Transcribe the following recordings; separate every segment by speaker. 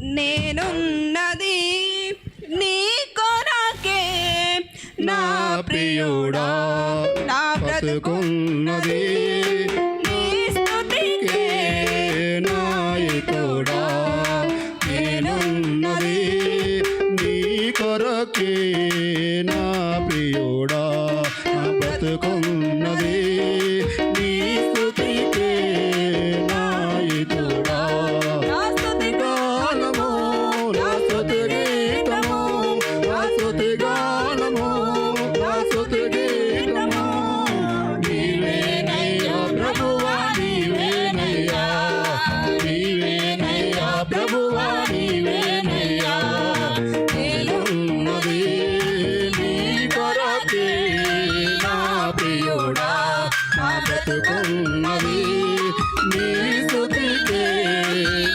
Speaker 1: నేనున్నది నీ కొరకే నా ప్రియుడా, నా బ్రతుకున్నది నీ స్తుతికే నాయకుడా. నేనున్నది నీ కొరకే నా ప్రియుడా, నా బ్రతుకున్నది నీ స్తుతికే నాయకుడా. నా స్తుతి గానము, నా స్తుతి గీతము, నా స్తుతి గానము, నా స్తుతి గీతము నీవేనయ్యా ప్రభువా, నీవేనయ్యా, నీవేనయ్యా ప్రభువా, నీవేనయ్యా. నేనున్నది నీ కొరకే నా ప్రియుడా, నా బ్రతుకున్నది నీ స్తుతికే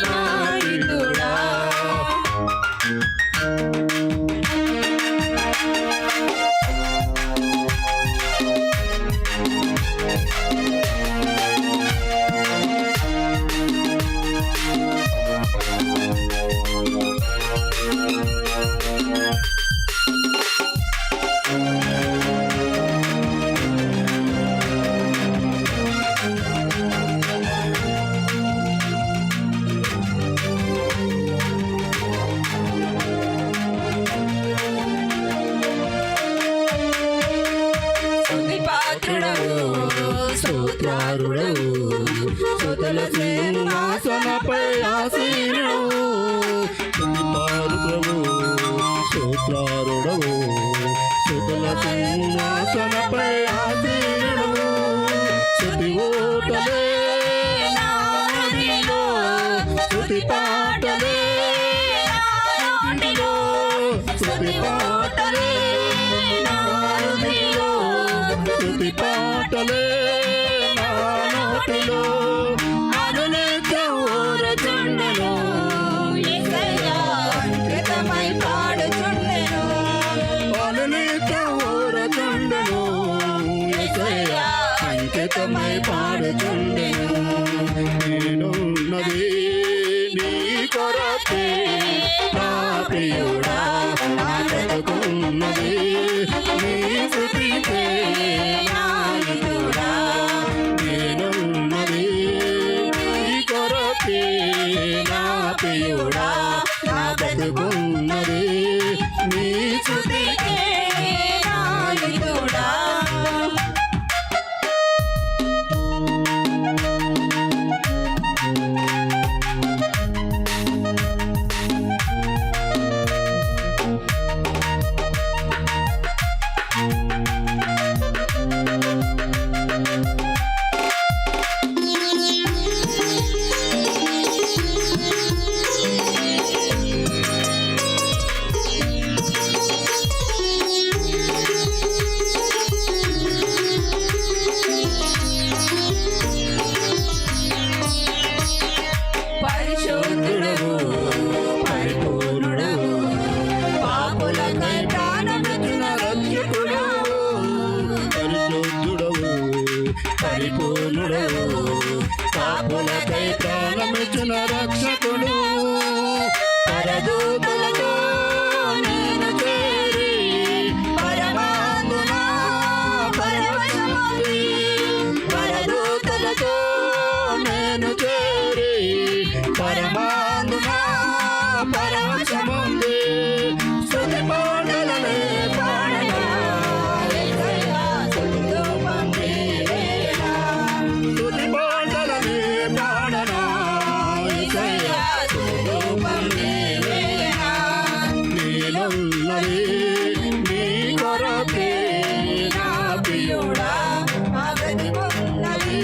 Speaker 1: నాయకుడా. స్తోత్రారుడవు, స్తుతుల సింహాసనపై ఆసీనుడవు. స్తుతిపాత్రుడవు, స్తోత్రారుడవు, స్తుతుల సింహాసనపై ఆసీనుడవు. స్తుతి ఓటలే నా హృదయంలో, స్తుతి పాటలే నా నోటిలో, స్తుతి పాటలే నా హృదయంలో, స్తుతి పాటలే నా నోటిలో. అనునిత్యం ఊరుచుండెను యేసయ్యా అంకితమై పాడుచుండెను. అనునిత్యం ఊరుచుండెను యేసయ్యా అంకితమై పాడుచుండెను. నేనున్నది నీ కొరకే నా ప్రియుడా, నా బ్రతుకున్నది నీ స్తుతికే నాయకుడా. నేనున్నది నీ కొరకే నా ప్రియుడా, నా బ్రతుకున్నది నీ స్తుతికే నాయకుడా. పరిశుద్ధుడవు, పరిపూర్ణుడవు, పాపులకై ప్రాణమిచ్చిన రక్షకుడవు. పరిశుద్ధుడవు, పరిపూర్ణుడవు, పాపులకై ప్రాణమిచ్చిన రక్షకుడు. పరదూతలతో నేను చేరి పరమాత్మన పరవశమై. పరదూతలతో నేను చేరి పరమాత్మన పరవశముంది. స్తుతి పాటలనే పాడగా యేసయ్యా స్తుతిరూపం నీవేనా. స్తుతి పాటలనే పాడగా యేసయ్యా స్తుతిరూపం నీవేనా. నేనున్నది నీ కొరకే నా ప్రియుడా, నా బ్రతుకున్నది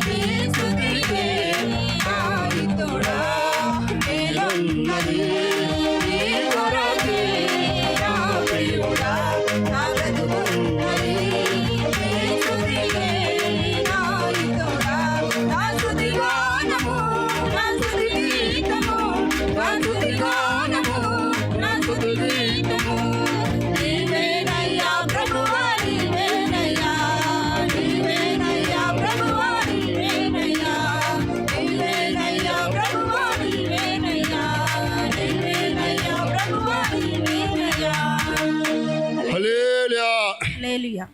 Speaker 1: నీ స్తుతికే నాయకుడా. నేనున్నది నీ కొరకే నా ప్రియుడా, నా బ్రతుకున్నది నీ స్తుతికే నాయకుడా. నా స్తుతి గానము, నా స్తుతి గీతము, నా
Speaker 2: హల్లెలూయా.